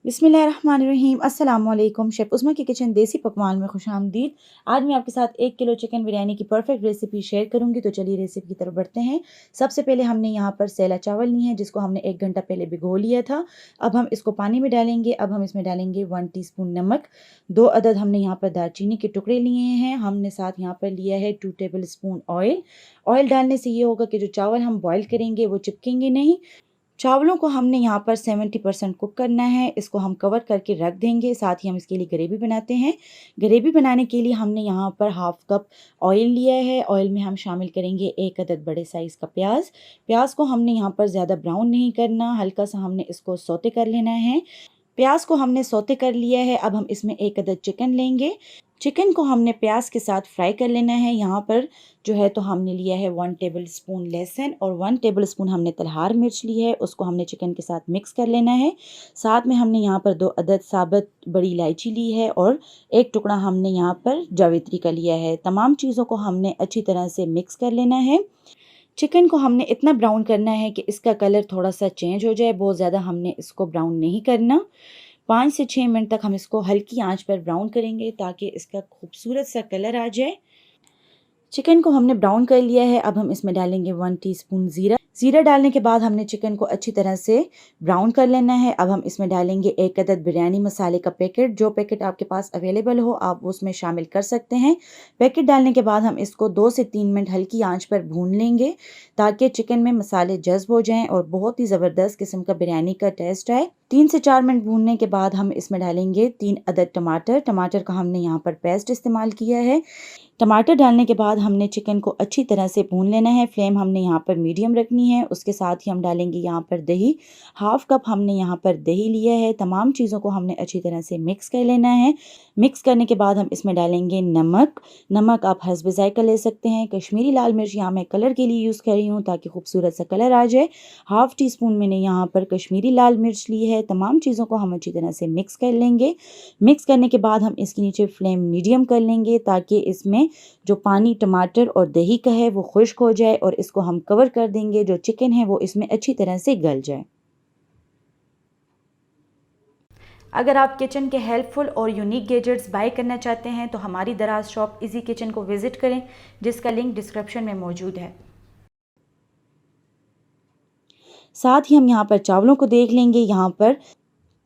बिस्मिल्लाहिर्रहमानिर्रहीम अस्सलाम वालेकुम। शेफ़ उस्मा की किचन देसी पकवान में खुशामदीद। आज मैं आपके साथ 1 किलो चिकन बिरयानी की परफेक्ट रेसिपी शेयर करूंगी। तो चलिए रेसिपी की तरफ बढ़ते हैं। सबसे पहले हमने यहाँ पर सैला चावल लिए हैं जिसको हमने 1 घंटा पहले भिगो लिया था। अब हम इसको पानी में डालेंगे। अब हम इसमें डालेंगे 1 टीस्पून नमक, 2 अदद हमने यहाँ पर दालचीनी के टुकड़े लिए हैं। हमने साथ यहाँ पर लिया है 2 टेबल स्पून ऑयल। ऑयल डालने से ये होगा कि जो चावल हम बॉयल करेंगे वो चिपकेंगे नहीं। चावलों को हमने यहाँ पर 70% कुक करना है। इसको हम कवर करके रख देंगे। साथ ही हम इसके लिए ग्रेवी बनाते हैं। ग्रेवी बनाने के लिए हमने यहाँ पर हाफ कप ऑयल लिया है। ऑयल में हम शामिल करेंगे 1 अदद बड़े साइज़ का प्याज। प्याज को हमने यहाँ पर ज़्यादा ब्राउन नहीं करना, हल्का सा हमने इसको सौते कर लेना है। प्याज को हमने सौते कर लिया है। अब हम इसमें 1 अदद चिकन लेंगे। चिकन को हमने प्याज के साथ फ्राई कर लेना है। यहाँ पर जो है तो हमने लिया है 1 टेबल स्पून लहसुन और 1 टेबल स्पून हमने तलहार मिर्च ली है। उसको हमने चिकन के साथ मिक्स कर लेना है। साथ में हमने यहाँ पर 2 अदद साबुत बड़ी इलायची ली है और एक टुकड़ा हमने यहाँ पर जावित्री का लिया है। तमाम चीज़ों को हमने अच्छी तरह से मिक्स कर लेना है। चिकन को हमने इतना ब्राउन करना है कि इसका कलर थोड़ा सा चेंज हो जाए। बहुत ज़्यादा हमने इसको ब्राउन नहीं करना। 5 से 6 मिनट तक हम इसको हल्की आंच पर ब्राउन करेंगे ताकि इसका खूबसूरत सा कलर आ जाए। चिकन को हमने ब्राउन कर लिया है। अब हम इसमें डालेंगे 1 टीस्पून ज़ीरा। ज़ीरा डालने के बाद हमने चिकन को अच्छी तरह से ब्राउन कर लेना है। अब हम इसमें डालेंगे 1 अदद बिरयानी मसाले का पैकेट। जो पैकेट आपके पास अवेलेबल हो आप उसमें शामिल कर सकते हैं। पैकेट डालने के बाद हम इसको 2 से 3 मिनट हल्की आंच पर भून लेंगे ताकि चिकन में मसाले जज्ब हो जाएं और बहुत ही ज़बरदस्त किस्म का बिरयानी का टेस्ट आए। 3 से 4 मिनट भूनने के बाद हम इसमें डालेंगे 3 अदद टमाटर। टमाटर का हमने यहाँ पर पेस्ट इस्तेमाल किया है। टमाटर डालने के बाद हमने चिकन को अच्छी तरह से भून लेना है। फ्लेम हमने यहाँ पर मीडियम रखनी है। उसके साथ ही हम डालेंगे यहाँ पर दही। हाफ कप हमने यहाँ पर दही लिया है। तमाम चीज़ों को हमने अच्छी तरह से मिक्स कर लेना है। मिक्स करने के बाद हम इसमें डालेंगे नमक। नमक आप हस्ब ज़ायक़ा ले सकते हैं। कश्मीरी लाल मिर्च यहाँ मैं कलर के लिए यूज़ कर रही हूँ ताकि खूबसूरत सा कलर आ जाए। हाफ टी स्पून मैंने यहाँ पर कश्मीरी लाल मिर्च ली है। तमाम चीज़ों को हम अच्छी तरह से मिक्स कर लेंगे। मिक्स करने के बाद हम इसके नीचे फ्लेम मीडियम कर लेंगे ताकि इसमें जो पानी टमाटर और दही का है वो खुश्क हो जाए और इसको हम कवर कर देंगे। जो चिकन है वो इसमें अच्छी तरह से गल जाए। अगर आप किचन के हेल्पफुल और यूनिक गैजेट्स बाय करना चाहते हैं तो हमारी दराज शॉप इजी किचन को विज़िट करें जिसका लिंक डिस्क्रिप्शन में मौजूद है। साथ ही हम यहाँ पर चावलों को देख लेंगे। यहाँ पर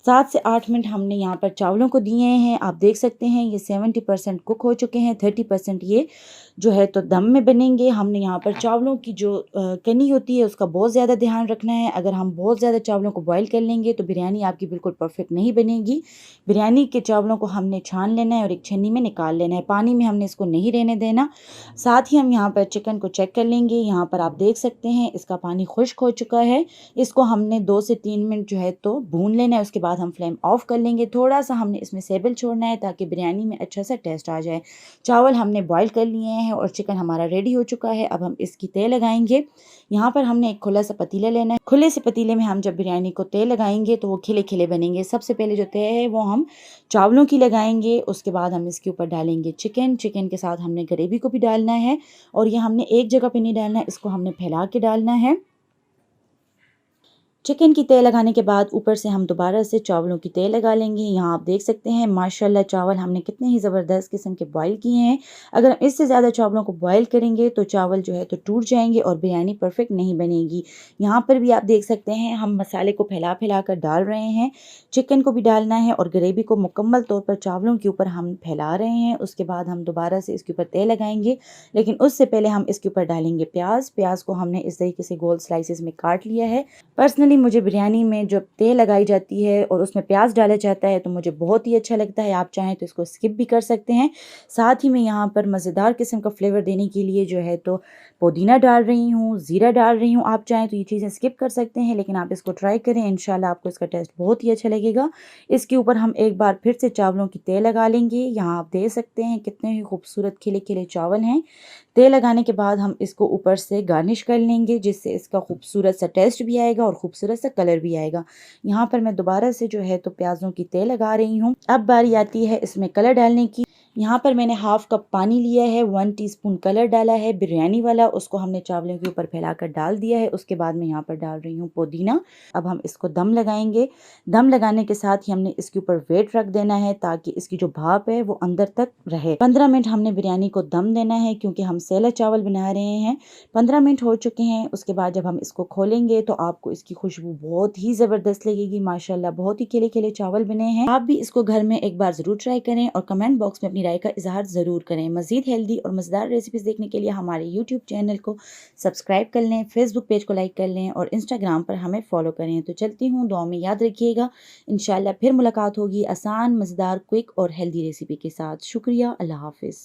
7 से 8 मिनट हमने यहाँ पर चावलों को दिए हैं। आप देख सकते हैं ये 70% कुक हो चुके हैं। 30% ये जो है तो दम में बनेंगे। हमने यहाँ पर चावलों की जो कनी होती है उसका बहुत ज़्यादा ध्यान रखना है। अगर हम बहुत ज़्यादा चावलों को बॉईल कर लेंगे तो बिरयानी आपकी बिल्कुल परफेक्ट नहीं बनेगी। बिरयानी के चावलों को हमने छान लेना है और एक छन्नी में निकाल लेना है। पानी में हमने इसको नहीं रहने देना। साथ ही हम यहाँ पर चिकन को चेक कर लेंगे। यहाँ पर आप देख सकते हैं इसका पानी खुश्क हो चुका है। इसको हमने 2 से 3 मिनट जो है तो भून लेना है। उसके बाद हम फ्लेम ऑफ कर लेंगे। थोड़ा सा हमने इसमें सेबल छोड़ना है ताकि बिरयानी में अच्छा सा टेस्ट आ जाए। चावल हमने बॉईल कर लिए हैं और चिकन हमारा रेडी हो चुका है। अब हम इसकी तय लगाएंगे। यहाँ पर हमने एक खुला सा पतीला लेना है। खुले से पतीले में हम जब बिरयानी को तय लगाएंगे तो वो खिले खिले बनेंगे। सबसे पहले जो तय है वो हम चावलों की लगाएंगे। उसके बाद हम इसके ऊपर डालेंगे चिकन। चिकन के साथ हमने ग्रेवी को भी डालना है और ये हमने एक जगह पे नहीं डालना है, इसको हमने फैला के डालना है। चिकन की तय लगाने के बाद ऊपर से हम दोबारा से चावलों की तय लगा लेंगे। यहाँ आप देख सकते हैं माशाल्लाह चावल हमने कितने ही ज़बरदस्त किस्म के बॉईल किए हैं। अगर हम इससे ज़्यादा चावलों को बॉईल करेंगे तो चावल जो है तो टूट जाएंगे और बिरयानी परफेक्ट नहीं बनेगी। यहाँ पर भी आप देख सकते हैं हम मसाले को फैला फैला कर डाल रहे हैं। चिकन को भी डालना है और ग्रेवी को मुकम्मल तौर पर चावलों के ऊपर हम फैला रहे हैं। उसके बाद हम दोबारा से इसके ऊपर तय लगाएंगे, लेकिन उससे पहले हम इसके ऊपर डालेंगे प्याज। प्याज को हमने इस तरीके से गोल स्लाइसिस में काट लिया है। पर्सनली मुझे बिरयानी में जब तेल लगाई जाती है और उसमें प्याज डाला जाता है तो मुझे बहुत ही अच्छा लगता है। आप चाहें तो इसको स्किप भी कर सकते हैं। साथ ही मैं यहाँ पर मज़ेदार किस्म का फ्लेवर देने के लिए जो है तो पुदीना डाल रही हूँ, ज़ीरा डाल रही हूँ। आप चाहें तो ये चीज़ें स्किप कर सकते हैं, लेकिन आप इसको ट्राई करें, इंशाल्लाह आपको इसका टेस्ट बहुत ही अच्छा लगेगा। इसके ऊपर हम एक बार फिर से चावलों की तय लगा लेंगे। यहाँ आप देख सकते हैं कितने ही खूबसूरत खिले खिले चावल हैं। तय लगाने के बाद हम इसको ऊपर से गार्निश कर लेंगे जिससे इसका खूबसूरत सा टेस्ट भी आएगा और खूबसूरत सा कलर भी आएगा। यहाँ पर मैं दोबारा से जो है तो प्याज़ों की तय लगा रही हूँ। अब बारी आती है इसमें कलर डालने की। यहाँ पर मैंने हाफ कप पानी लिया है, 1 टीस्पून कलर डाला है बिरयानी वाला, उसको हमने चावलों के ऊपर फैलाकर डाल दिया है। उसके बाद मैं यहाँ पर डाल रही हूँ पुदीना। अब हम इसको दम लगाएंगे। दम लगाने के साथ ही हमने इसके ऊपर वेट रख देना है ताकि इसकी जो भाप है वो अंदर तक रहे। 15 मिनट हमने बिरयानी को दम देना है क्योंकि हम सेला चावल बना रहे हैं। 15 मिनट हो चुके हैं। उसके बाद जब हम इसको खोलेंगे तो आपको इसकी खुशबू बहुत ही ज़बरदस्त लगेगी। माशाल्लाह बहुत ही खिले खिले चावल बने हैं। आप भी इसको घर में एक बार ज़रूर ट्राई करें और कमेंट बॉक्स में अपनी राय का इजहार ज़रूर करें। मज़ीद हेल्दी और मज़ेदार रेसिपीज़ देखने के लिए हमारे यूट्यूब चैनल को सब्सक्राइब कर लें, फेसबुक पेज को लाइक कर लें और इंस्टाग्राम पर हमें फॉलो करें। तो चलती हूँ, दुआ में याद रखिएगा। इंशाल्लाह फिर मुलाकात होगी आसान, मज़ेदार, क्विक और हेल्दी रेसिपी के साथ। शुक्रिया, अल्लाह हाफ़िज़।